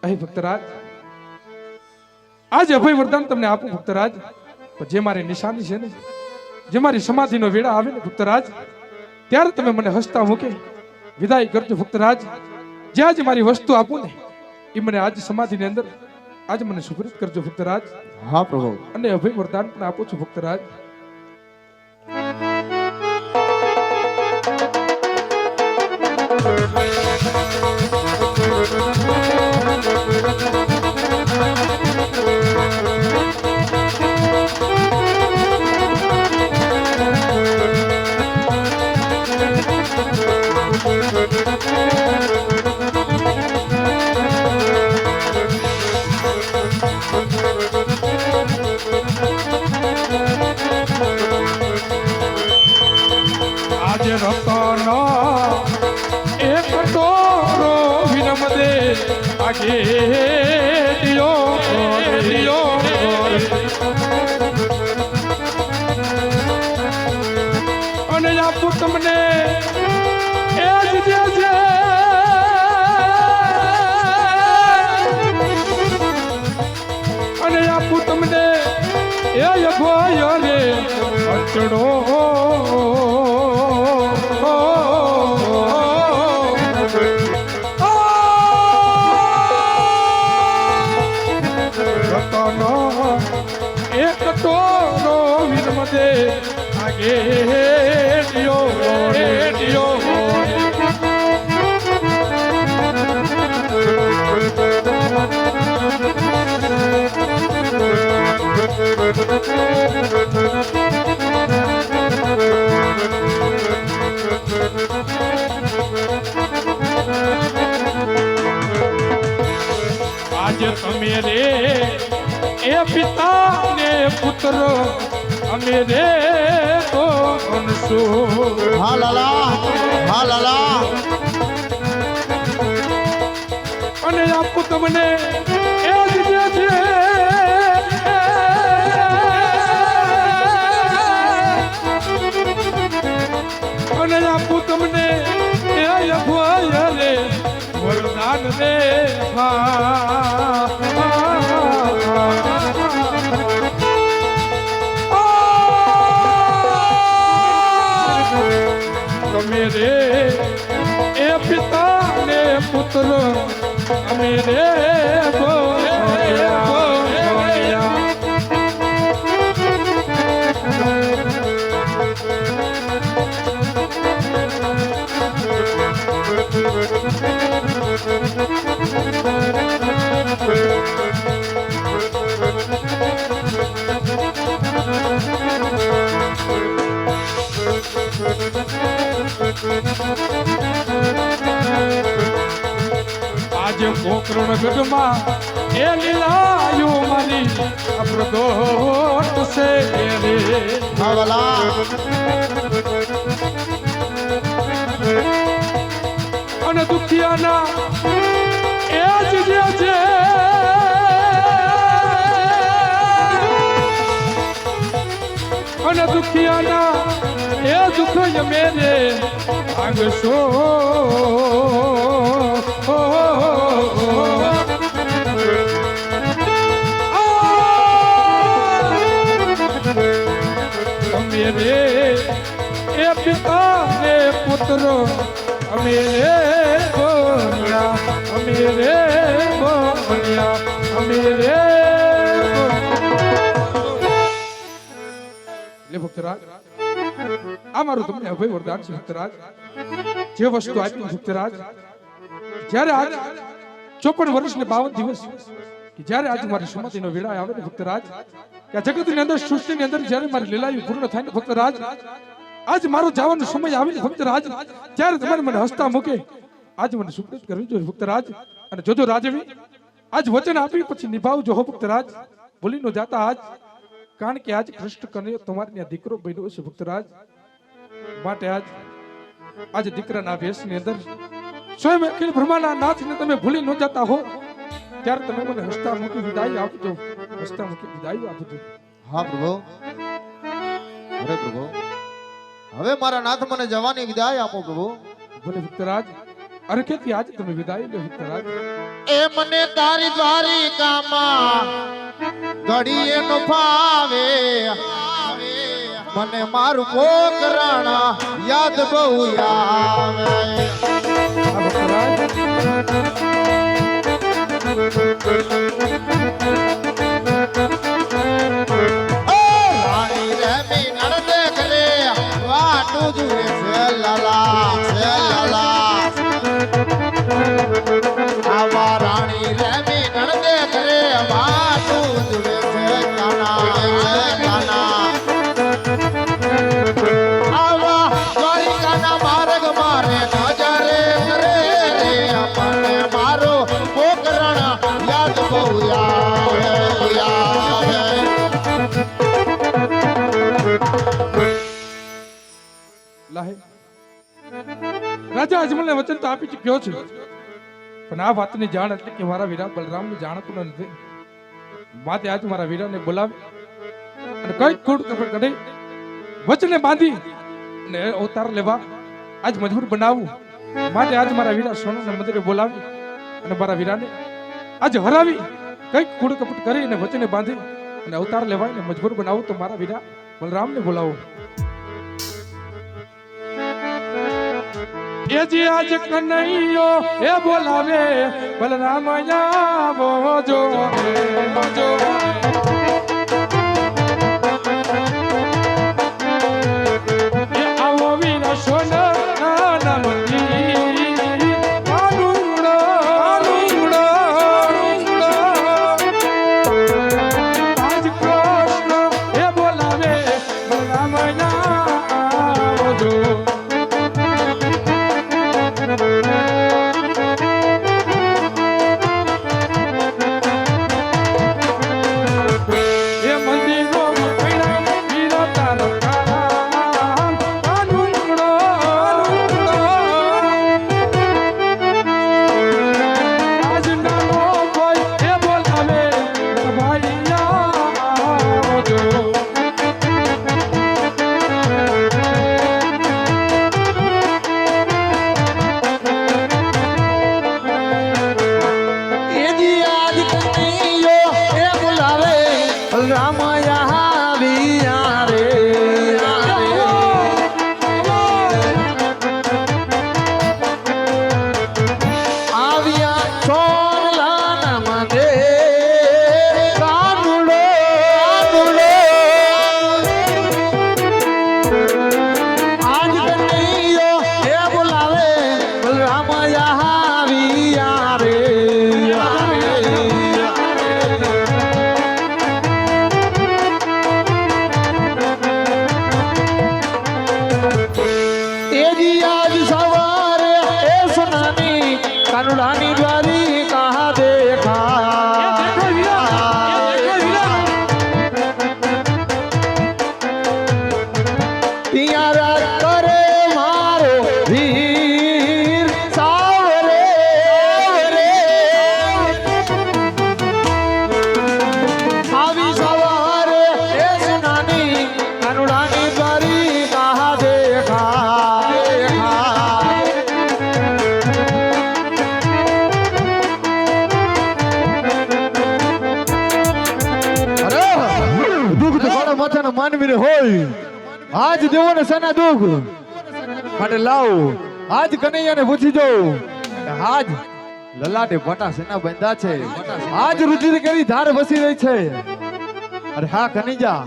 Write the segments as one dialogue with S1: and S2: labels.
S1: અહીં ભક્તરાજ આજ અભય વરદાન તમને આપું ભક્તરાજ, જે મારી નિશાની છે ને, જે મારી સમાધિનો વેળા આવે ને ભક્તરાજ, ત્યારે તમે મને હસતા મૂકે વિદાય કરજો ભક્તરાજ. જે આજ મારી વસ્તુ આપું ને એ મને આજ સમાધિની અંદર આજ મને સુપ્રત કરજો ભક્તરાજ.
S2: હા પ્રભુ.
S1: અને અભય વરદાન પણ આપું છું ભક્તરાજ. આજે રતનો એક ટોરો વિનમ દે આગે દિયો અને આપું તમને એ જ દે છે અને આપું તમને એ ભય રે અચડો એક ટોરો વિનમ દે આગે દિયો આજે તમે રે એ પિતા ને પુત્ર અમે રે તો અનસુ.
S2: હા લાલા, હા લાલા.
S1: અને આપું તમને એ જ દે છે અને આપું તમને એ ભય રે વરદાન રે. તમે રે એ પિતા ને પુત્ર અમે રે આજે ગોકર્ણ ગઢમાં એ લીલાયું મારી અપ્રગટ છે રે.
S2: હા લાલા.
S1: અને દુખિયાના એ જ જે છે અને દુખિયાના એ દુઃખ મેરે આગશો અમે રે એ પિતા ને પુત્ર અમે રે બોલ્યા અમે રે બોલ્યા અમે રે. લે ભક્તરાજ, આ મારું તમને અભય વરદાન છે ભક્તરાજ. જે વસ્તુ આપી ભક્તરાજ, જ્યારે આજ 54 વર્ષ ને 52 દિવસ કે જ્યારે આજ મારી સમાધિનો વેળા આવે ને ભક્તરાજ, કે આ જગતની અંદર સૃષ્ટિની અંદર જ્યારે મારી લીલાયું પૂર્ણ થાય ને ભક્તરાજ, આજ મારો જવાનો સમય આવે ને ભક્તરાજ, ત્યારે તમારે મને હસતા મૂકે આજ મને સુપ્રત કરવી જોઈએ ભક્તરાજ. અને જોજો રાજવી, આજ વચન આપી પછી નિભાવજો હો ભક્તરાજ, ભૂલી ન જાતા આજ. કારણ કે આજ કૃષ્ણ કનૈયો તમારી દીકરો બન્યો છે ભક્તરાજ. માટે આજ દીકરાના વેશની અંદર સ્વયં અખિલ બ્રહ્માંડના નાથને તમે ભૂલી ન જતા હો, ત્યારે તમે મને હસતા મૂકી વિદાય આપજો, હસતા મૂકી વિદાય આપજો.
S2: હા પ્રભુ. અરે પ્રભુ, હવે મારા નાથ મને જવાની વિદાય આપો પ્રભુ.
S1: ભલે ભક્તરાજ, અરે કેથી આજે તમે વિદાય લો વિઠ્ઠલરાજ.
S2: એ મને તારી દ્વારિકામાં ઘડીએ નો ફાવે, મને મારું પોકરાણા યાદ બહુ આવે.
S1: આ ભક્તરાજ
S2: ઓ રાણી રમી નડદે કરે વાટું જુએ છે લાલા, છે લાલા. આવા રાણી રમી નડદે કરે વાટું જુએ છે કાના, છે કાના. આવા દ્વારિકાના માર્ગ મારે નજરે કરે રે, મને મારો પોકરણ યાદ બહુ આવે, આવે.
S1: લાહે રાજા અજમલને વચન તો આપી ચૂક્યો છે, પણ આ વાતની જાણ એટલે કે મારા વીરા બલરામને જાણતું નથી. માટે આજ મારા વીરાને બોલાવી અને કઈ ખોડ કપડ કાઢી વચને બાંધી અને અવતાર લેવા આજ મજબૂર બનાવવું. માટે આજ મારા વીરા સોનાના મંદિરે બોલાવી અને મારા વીરાને આજ હરાવી કઈક ખોડ કપટ કરી અને વચને બાંધી અને અવતાર લેવાય ને મજબૂર બનાવું. તો મારા વીરા બલરામને બોલાવો. એ જે આજ કનૈયો એ બોલાવે બલરામ આવો જો, જો. એ આવો વીરા સોનાના મંદિર આલુડો, આલુડો, આલુડો. આજ કૃષ્ણ એ બોલાવે બલરામ આવો જો. એ મંદિરો પૈડા વીરો તારો કામ આલુડો, આલુડો. આજ નાનો કોઈ એ બોલાવે ભાઈ આવો જો.
S2: એજી આજ કનૈયો એ બોલાવે રામ આવ્યા રે, આવ્યા સોનલાના મંદિર કાનુડો, કાનુડો. આજ કનૈયો એ બોલાવે રામ આવ્યા રે. તેજી આજ સવારે એ સોનાની કાનુડાની દ્વારિકા દેખા. ત્યાં રાત કરે મારો વીર સાવરે, રે. આવી સવારે એ સોનાની કાનુડાની દ્વારિકા દેખા, દેખા. દુઃખ તો કોના માથાના માનવીને હોય. આજ દેવોને સેના દુઃખ માટે લાવો. આજ કનૈયાને પૂછી જોઉં આજ લલાટે ભટા સેના બંધા છે, આજ રુધિર કરી ધાર વસી રહી છે. અરે હા કનૈયા,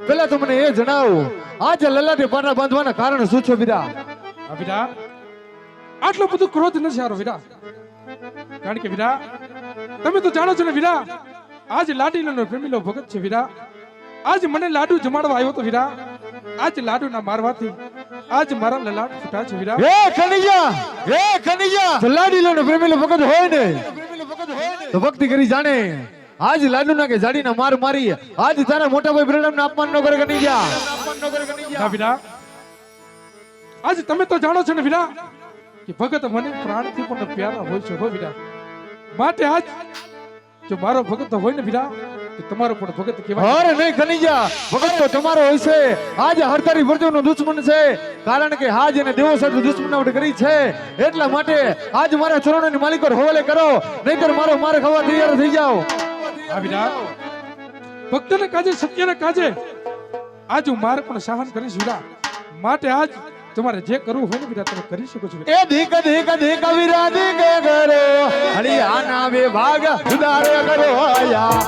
S2: પેલા તો મને એ જણાવો આજ લલાટે ભટા બાંધવાના કારણ શું છે વીરા?
S1: આ વીરા આટલો બધો ક્રોધ નથી સારો વીરા, કારણ કે વીરા તમે તો જાણો છો ને વીરા, આજ લાડીલો પ્રેમીલો ભગત છે વીરા. આજ મને લાડુ જમાડવા આવ્યો તો વીરા, આજ લાડુ ના મારવાથી આજ મારા લલાટ ફૂટા છે વીરા.
S2: એ કનૈયા, એ કનૈયા, લાડીલો ને પ્રેમીલો ભગત હોય ને તો ભક્તિ કરી જાણે. આજ લાડુ ના કે જાડી ના માર મારી આજ તારા મોટા ભાઈ બ્રહ્મ ને અપમાન ન કરે કનૈયા.
S1: ના વીરા, આજ તમે તો જાણો છો ને વીરા કે ભગત મને પ્રાણથી પણ પ્યારા હોય છે હો વીરા. માટે આજ જો મારો ભગત હોય ને વીરા તો તમારો પણ ભગત કહેવાય
S2: અરે નહીં કનૈયા, ભગત તો તમારો હોય છે. આજ હરતારી વર્જોનો દુશ્મન છે, કારણ કે હાજ એને દેવો સાથે દુશ્મનાવટ કરી છે. એટલા માટે આજ મારા ચરણોની માલિકો હવાલે કરો, નહીતર મારે ખાવા તૈયાર થઈ જાઓ.
S1: આ વીરા ભક્તને કાજે સત્યને કાજે આજ હું મારે પણ સહન કરીશ વીરા. માટે આજ તમારે જે કરવું હોય ને વીરા તમે કરી શકો છો.
S2: એ ધીક ધીક ધીક વીરા ધીક કરો, હરિયાના વિભાગ સુધારે કરો આયા.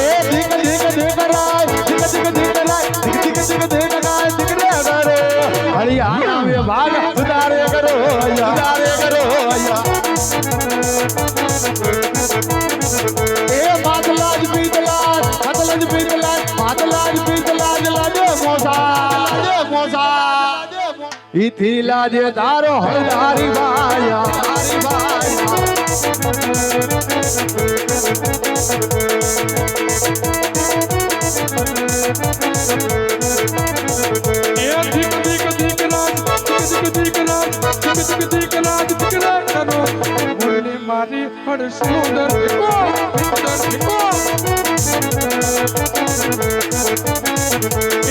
S2: એ ધીક ધીક ધીક રાય, ધીક ધીક ધીક રાય, ધીક ધીક ધીક ધીક રાય, ધીક રે કરો, હરિયાના વિભાગ સુધારે કરો આયા, સુધારે કરો આયા. એ માતલાજ પીતલાજ, માતલાજ પીતલાજ, માતલાજ પીતલાજ લાજો મોસા ઈથી લાજે તારો હરદારી બાયા, હરી બાયા.
S1: એ ધીક ધીક ધીક રાજ, ધીક ધીક રાજ, ધીક ધીક રાજ, ધીક રે કરો બોલે મારી હર સુંદર કો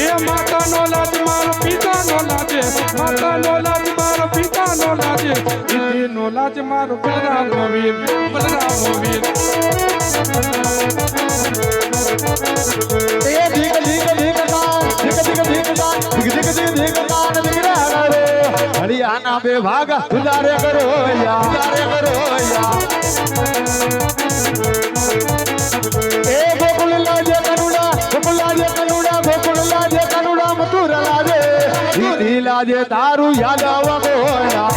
S1: એ માતા નો લાજ મારો પિતા નો લાજે, માતા નો લાજ મારો પિતા નો લાજે, ઈથી નો લાજ મારો બલરામ નો વીર, બલરામ નો વીર.
S2: એ ધીક ધીક ધીક કાન, ધીક ધીક ધીક કાન, ધીક ધીક ધીક ધીક કાન, ધીક રે કરો, હરિયાના બે ભાગ સુધારે કરો યા, સુધારે કરો યા. એ ગોકુળ લાજે કનુડા, ગોકુળ લાજે કનુડા, ગોકુળ લાજે કનુડા, મથુરા લાજે ઈથી લાજે તારું યાદ આવવા ગોયા.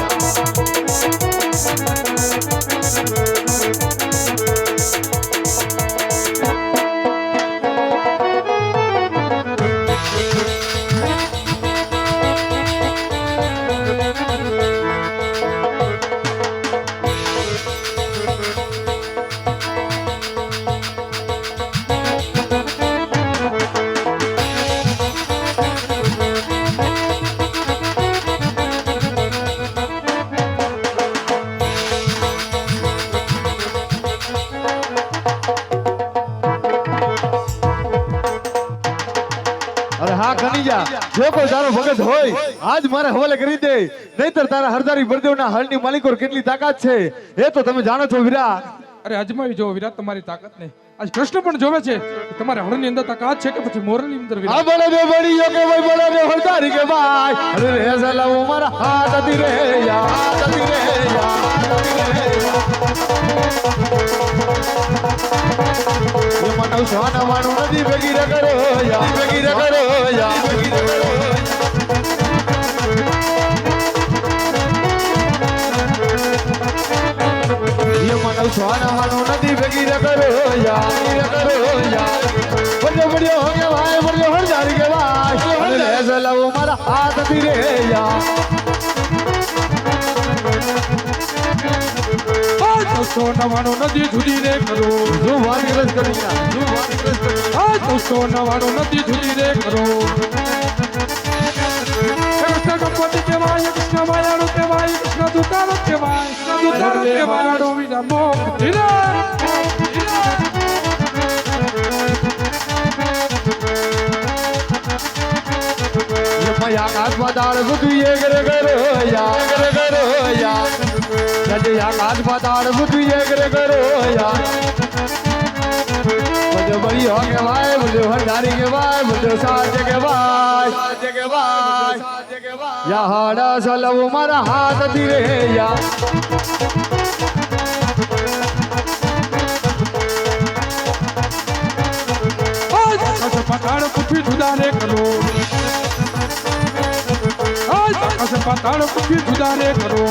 S2: અરે હા કનૈયા, જો કોઈ તારો ભગત હોય આજ મારે હવાલે કરી દે, નહીતર તારા હરદારી બળદેવના હળની માલિકો કેટલી તાકાત છે એ તો તમે જાણો છો વીરા.
S1: અરે અજમાવી જો વીરા તમારી તાકાત ને. આજ કૃષ્ણ પણ જોવે છે કે તમારા હળની અંદર તાકાત છે કે પછી મોરલની અંદર વીરા.
S2: આ બોલે દે બળીયો કે ભાઈ બોલે દે હરદારી કે ભાઈ, અરે રે સલાવ મારા હાથ હતી રે યા, હાથ હતી રે યા, હાથ હતી રે યા. એ માનવ સોના વાણું નદી ભેગી રે કરો યા, ભેગી રે કરો યા, ભેગી રે કરો. એ માનવ સોના વાણું નદી ભેગી રે કરો યા, ભેગી રે કરો યા. બળ્યો બળ્યો હો કે ભાઈ, બળ્યો હરદારી કે ભાઈ, અરે રે સલાવ મારા હાથ હતી રે યા.
S1: તો નવાનો નદી જુદી રે કરો,
S2: શું વાણી રસ કરી ના, શું વાણી રસ કરી.
S1: તો નવાનો નદી જુદી રે કરો. કૃષ્ણ ગણપતિ કહેવાય, કૃષ્ણ માયાળુ કહેવાય, કૃષ્ણ દૂતારો કહેવાય, કૃષ્ણ દૂતારો કહેવાય. વીરા મોખ ધીરે
S2: આકાશ પાતાળ બધું એક રે કરો યા, એક રે કરો યા. જજે આકાશ પાતાળ બધું એક રે કરો યા. બધો બળી હો કે ભાઈ, બધો હરદારી કે ભાઈ, બધો સાજે કે ભાઈ, સાજે કે ભાઈ, સાજે કે ભાઈ. યા હાડા સલવ મારા હાથ હતી રે યા.
S1: પઠાણ પૃથ્વી જુદા રે કરો, પઠાણ પૃથ્વી જુદા રે કરો.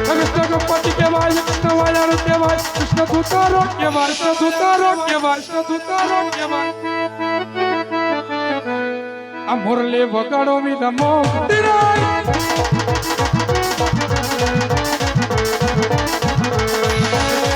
S1: કૃષ્ણ ગણપતિ કહેવાય, કૃષ્ણ વાયાળુ કહેવાય, કૃષ્ણ દૂતારો કહેવાય, કૃષ્ણ દૂતારો કહેવાય, કૃષ્ણ દૂતારો કહેવાય. આ મોરલે વગાડો વીરા મોખ ધીરે